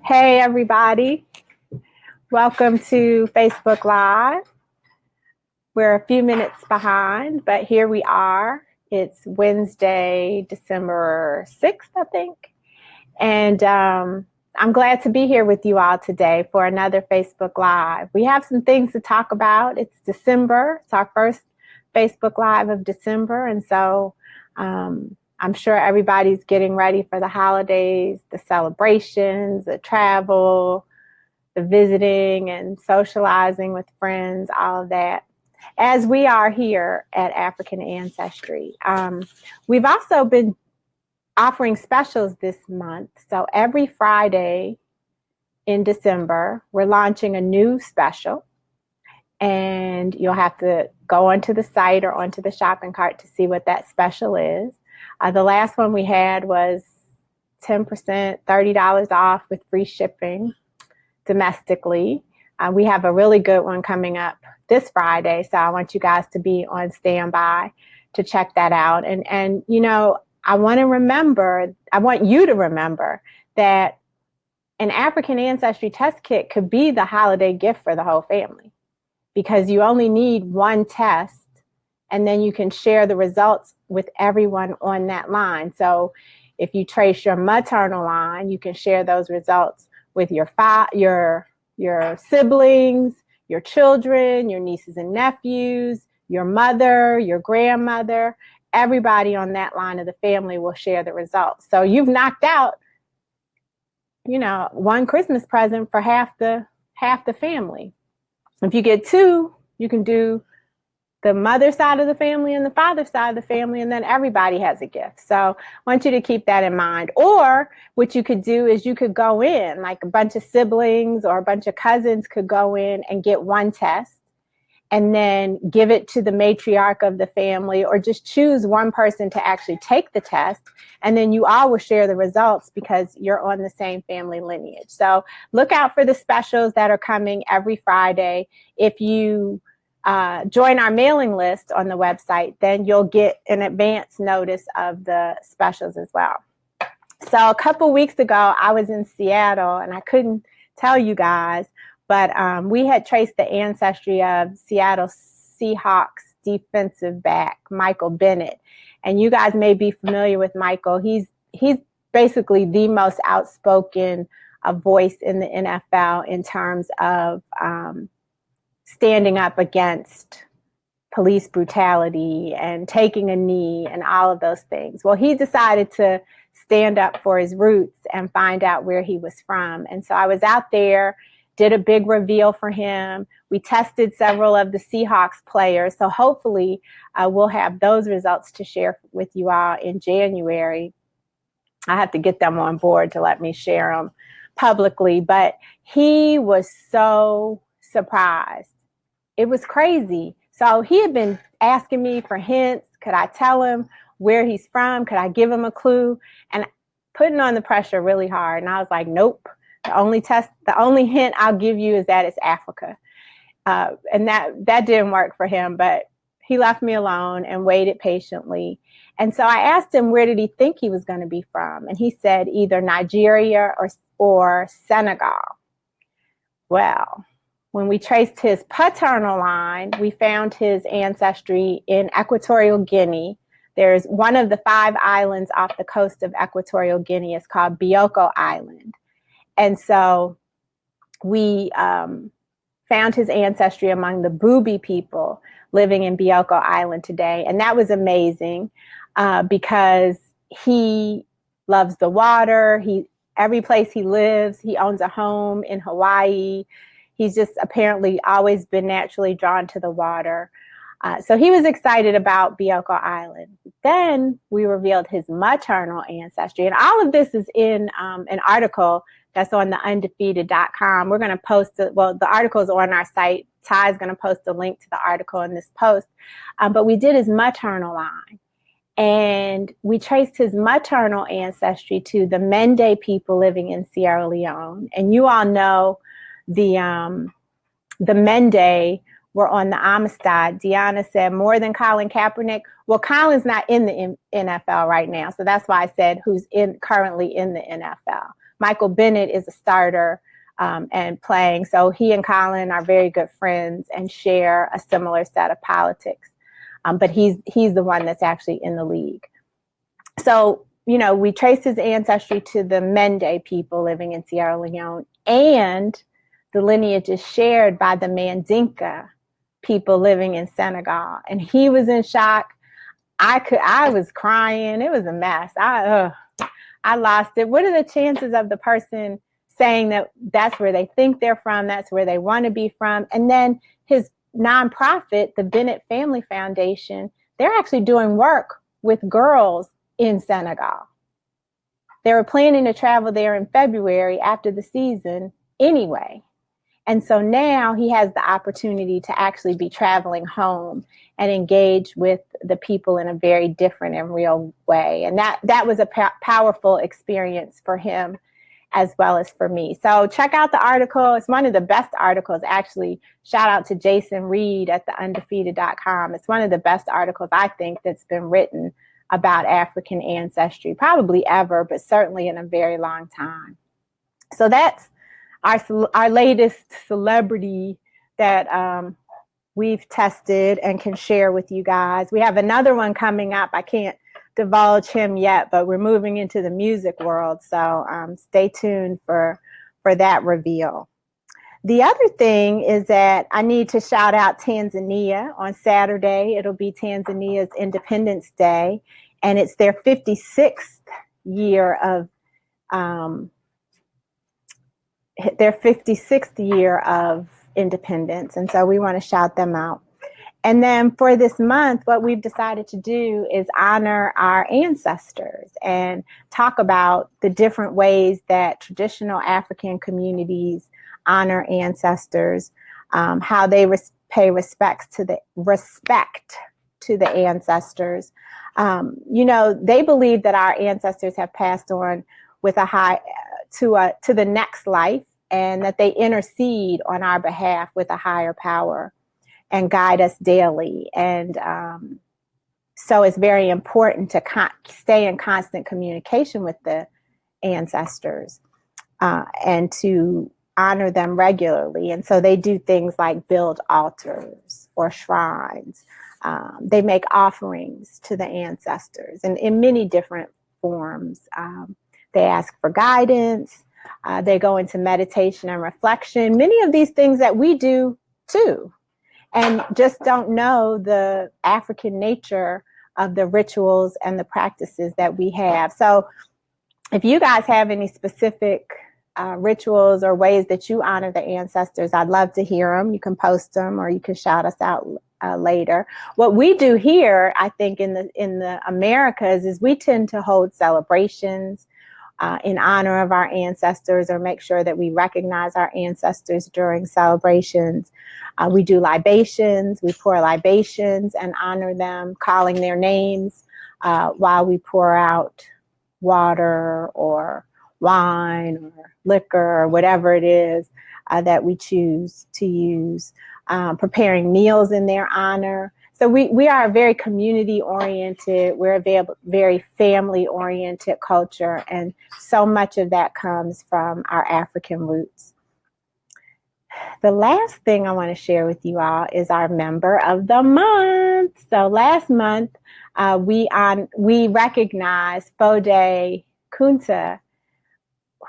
Hey, everybody. Welcome to Facebook Live. We're a few minutes behind, but here we are. It's Wednesday, December 6th, I think. And I'm glad to be here with you all today for another Facebook Live. We have some things to talk about. It's December. It's our first Facebook Live of December. And so I'm sure everybody's getting ready for the holidays, the celebrations, the travel, the visiting and socializing with friends, all of that, as we are here at African Ancestry. We've also been offering specials this month. So every Friday in December, we're launching a new special. And you'll have to go onto the site or onto the shopping cart to see what that special is. The last one we had was 10%, $30 off with free shipping domestically. We have a really good one coming up this Friday, so I want you guys to be on standby to check that out. And you know, I want you to remember that an African Ancestry test kit could be the holiday gift for the whole family, because you only need one test and then you can share the results with everyone on that line. So if you trace your maternal line, you can share those results with your siblings, your children, your nieces and nephews, your mother, your grandmother. Everybody on that line of the family will share the results. So you've knocked out, one Christmas present for half the family. If you get two, you can do the mother side of the family and the father side of the family, and then everybody has a gift. So I want you to keep that in mind. Or what you could do is you could go in, like a bunch of siblings or a bunch of cousins could go in and get one test and then give it to the matriarch of the family, or just choose one person to actually take the test. And then you all will share the results because you're on the same family lineage. So look out for the specials that are coming every Friday. If you join our mailing list on the website, then you'll get an advance notice of the specials as well. So a couple weeks ago, I was in Seattle, and I couldn't tell you guys, but we had traced the ancestry of Seattle Seahawks defensive back, Michael Bennett. And you guys may be familiar with Michael. He's basically the most outspoken voice in the NFL in terms of standing up against police brutality and taking a knee and all of those things. Well, he decided to stand up for his roots and find out where he was from. And so I was out there, did a big reveal for him. We tested several of the Seahawks players. So hopefully we'll have those results to share with you all in January. I have to get them on board to let me share them publicly. But he was so surprised. It was crazy. So he had been asking me for hints. Could I tell him where he's from? Could I give him a clue? And putting on the pressure really hard. And I was like, nope. The only hint I'll give you is that it's Africa. And that didn't work for him, but he left me alone and waited patiently. And so I asked him, where did he think he was going to be from? And he said either Nigeria or Senegal. Well, when we traced his paternal line, we found his ancestry in Equatorial Guinea. There's one of the 5 islands off the coast of Equatorial Guinea. It's called Bioko Island. And so we found his ancestry among the Bubi people living in Bioko Island today. And that was amazing because he loves the water. Every place he lives, he owns a home in Hawaii. He's just apparently always been naturally drawn to the water. So he was excited about Bioko Island. Then we revealed his maternal ancestry. And all of this is in an article that's on the undefeated.com. We're going to post it. Well, the article is on our site. Ty is going to post a link to the article in this post. But we did his maternal line. And we traced his maternal ancestry to the Mende people living in Sierra Leone. And you all know the Mende were on the Amistad. Deanna said more than Colin Kaepernick. Well, Colin's not in the NFL right now, so that's why I said who's currently in the NFL. Michael Bennett is a starter and playing. So he and Colin are very good friends and share a similar set of politics. But he's the one that's actually in the league. So, we trace his ancestry to the Mende people living in Sierra Leone, and the lineage is shared by the Mandinka people living in Senegal. And he was in shock. I was crying. It was a mess. I lost it. What are the chances of the person saying that that's where they think they're from, that's where they want to be from? And then his nonprofit, the Bennett Family Foundation, they're actually doing work with girls in Senegal. They were planning to travel there in February after the season anyway. And so now he has the opportunity to actually be traveling home and engage with the people in a very different and real way. And that was a powerful experience for him as well as for me. So check out the article. It's one of the best articles, actually. Shout out to Jason Reed at theundefeated.com. It's one of the best articles, I think, that's been written about African ancestry, probably ever, but certainly in a very long time. So that's our latest celebrity that we've tested and can share with you guys. We have another one coming up. I can't divulge him yet, but we're moving into the music world. So stay tuned for that reveal. The other thing is that I need to shout out Tanzania. On Saturday, it'll be Tanzania's Independence Day, and it's their 56th year of independence. And so we want to shout them out. And then for this month, what we've decided to do is honor our ancestors and talk about the different ways that traditional African communities honor ancestors, how they pay respect to the ancestors. They believe that our ancestors have passed on with a high to the next life, and that they intercede on our behalf with a higher power and guide us daily. And so it's very important to stay in constant communication with the ancestors and to honor them regularly. And so they do things like build altars or shrines. They make offerings to the ancestors and in many different forms. They ask for guidance. They go into meditation and reflection. Many of these things that we do too, and just don't know the African nature of the rituals and the practices that we have. So if you guys have any specific rituals or ways that you honor the ancestors, I'd love to hear them. You can post them or you can shout us out later. What we do here, I think, in the Americas is we tend to hold celebrations in honor of our ancestors, or make sure that we recognize our ancestors during celebrations. We do libations. We pour libations and honor them, calling their names while we pour out water or wine or liquor or whatever it is that we choose to use, preparing meals in their honor. So we are a very community-oriented, we're a very family-oriented culture, and so much of that comes from our African roots. The last thing I want to share with you all is our member of the month. So last month, we recognized Fode Kunta,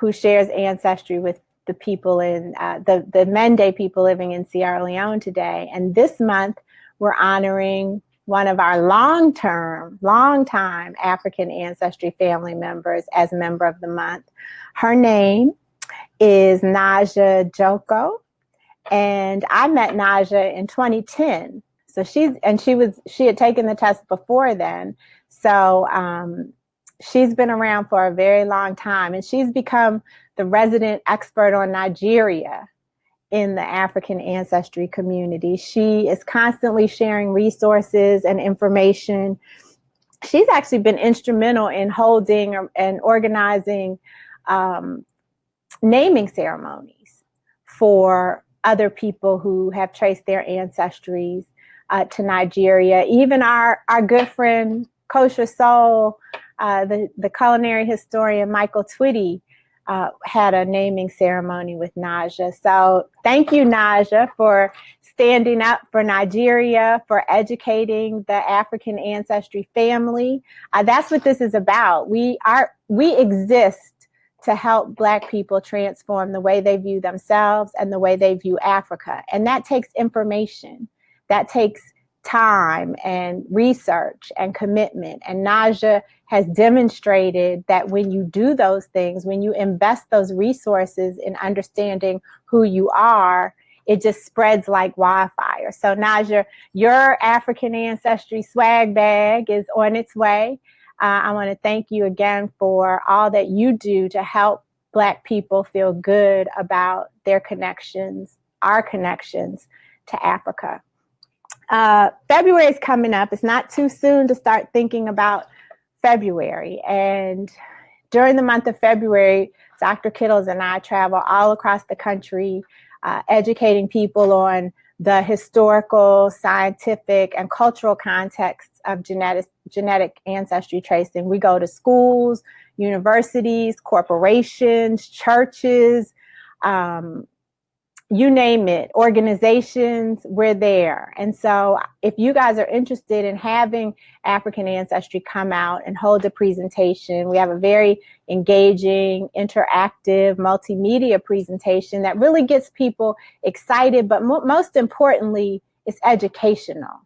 who shares ancestry with the people in the Mende people living in Sierra Leone today. And this month, we're honoring one of our long-time African ancestry family members as member of the month. Her name is Naja Njoku, and I met Naja in 2010. So she had taken the test before then. So she's been around for a very long time, and she's become the resident expert on Nigeria in the African ancestry community. She is constantly sharing resources and information. She's actually been instrumental in holding and organizing naming ceremonies for other people who have traced their ancestries to Nigeria. Even our good friend, Kosher Soul, the culinary historian Michael Twitty, had a naming ceremony with Naja. So thank you, Naja, for standing up for Nigeria, for educating the African ancestry family. That's what this is about. We exist to help Black people transform the way they view themselves and the way they view Africa. And that takes information. That takes time and research and commitment. And Naja has demonstrated that when you do those things, when you invest those resources in understanding who you are, it just spreads like wildfire. So Naja, your African ancestry swag bag is on its way. I want to thank you again for all that you do to help Black people feel good about their connections, our connections to Africa. February is coming up. It's not too soon to start thinking about February. And during the month of February, Dr. Kittles and I travel all across the country, educating people on the historical, scientific, and cultural contexts of genetic ancestry tracing. We go to schools, universities, corporations, churches, you name it, organizations, we're there. And so if you guys are interested in having African ancestry come out and hold a presentation, we have a very engaging, interactive, multimedia presentation that really gets people excited, but most importantly, it's educational.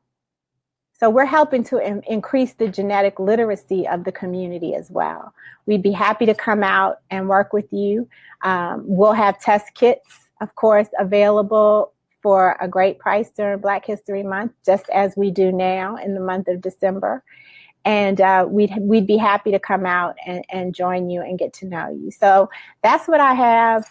So we're helping to increase the genetic literacy of the community as well. We'd be happy to come out and work with you. We'll have test kits, of course, available for a great price during Black History Month, just as we do now in the month of December. And we'd be happy to come out and join you and get to know you. So that's what I have.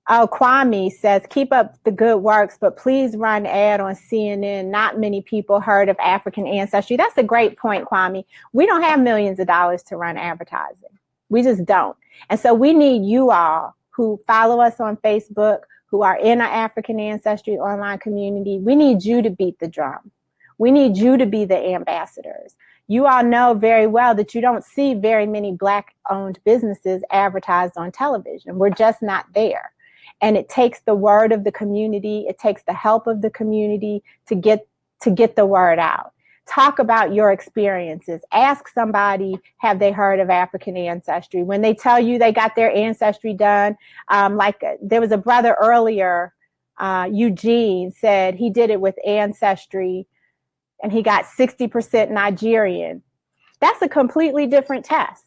Kwame says, keep up the good works, but please run ad on CNN. Not many people heard of African ancestry. That's a great point, Kwame. We don't have millions of dollars to run advertising. We just don't. And so we need you all who follow us on Facebook, who are in our African ancestry online community. We need you to beat the drum. We need you to be the ambassadors. You all know very well that you don't see very many Black-owned businesses advertised on television. We're just not there. And it takes the word of the community. It takes the help of the community to get the word out. Talk about your experiences. Ask somebody, have they heard of African ancestry? When they tell you they got their ancestry done, like there was a brother earlier, Eugene, said he did it with Ancestry and he got 60% Nigerian. That's a completely different test.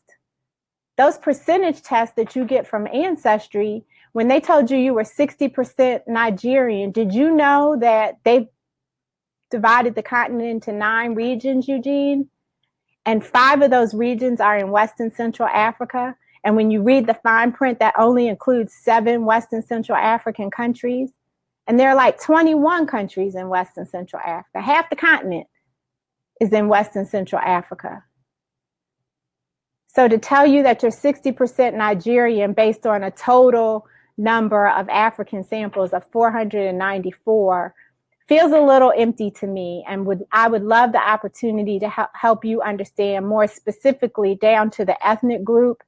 Those percentage tests that you get from Ancestry, when they told you were 60% Nigerian, did you know that they divided the continent into 9 regions, Eugene? And 5 of those regions are in West and Central Africa. And when you read the fine print, that only includes 7 West and Central African countries. And there are like 21 countries in West and Central Africa. Half the continent is in West and Central Africa. So to tell you that you're 60% Nigerian based on a total number of African samples of 494 feels a little empty to me, and I would love the opportunity to help you understand more specifically down to the ethnic group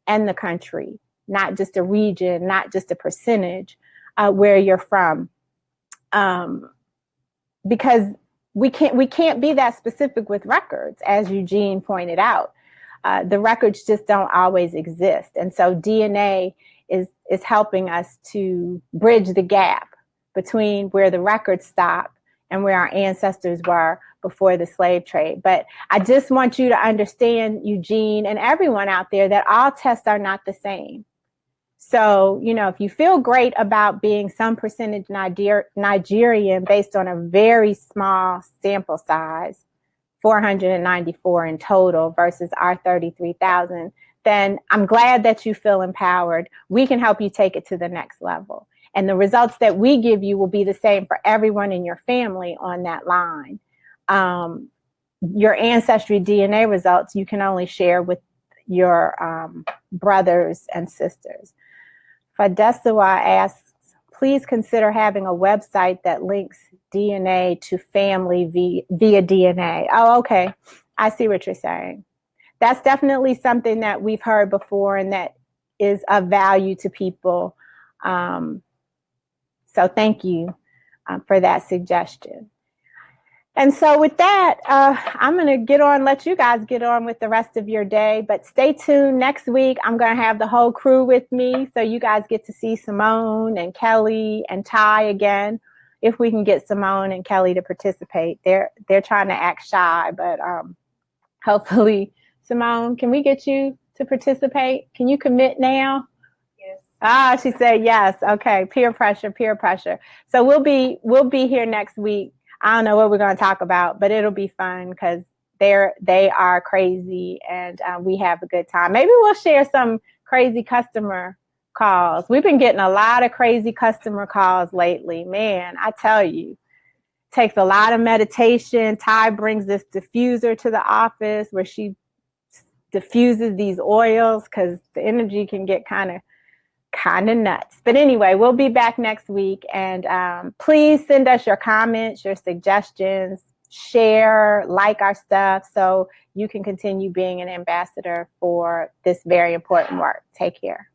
and the country, not just a region, not just a percentage where you're from, because we can't be that specific with records, as Eugene pointed out. The records just don't always exist, and so DNA is helping us to bridge the gap between where the records stop and where our ancestors were before the slave trade. But I just want you to understand, Eugene, and everyone out there, that all tests are not the same. So, if you feel great about being some percentage Nigerian based on a very small sample size, 494 in total versus our 33,000, then I'm glad that you feel empowered. We can help you take it to the next level. And the results that we give you will be the same for everyone in your family on that line. Your ancestry DNA results you can only share with your brothers and sisters. Fadesawa asks, please consider having a website that links DNA to family via DNA. Oh, okay. I see what you're saying. that's definitely something that we've heard before and that is of value to people. So thank you for that suggestion. And so with that, I'm going to let you guys get on with the rest of your day. But stay tuned. Next week, I'm going to have the whole crew with me. So you guys get to see Simone and Kelly and Ty again, if we can get Simone and Kelly to participate. They're trying to act shy, but hopefully, Simone, can we get you to participate? Can you commit now? Yes. She said yes. Okay. Peer pressure. So we'll be here next week. I don't know what we're going to talk about, but it'll be fun because they are crazy and we have a good time. Maybe we'll share some crazy customer calls. We've been getting a lot of crazy customer calls lately. Man, I tell you, it takes a lot of meditation. Ty brings this diffuser to the office where she diffuses these oils because the energy can get kind of nuts. But anyway, we'll be back next week. And please send us your comments, your suggestions, share, like our stuff so you can continue being an ambassador for this very important work. Take care.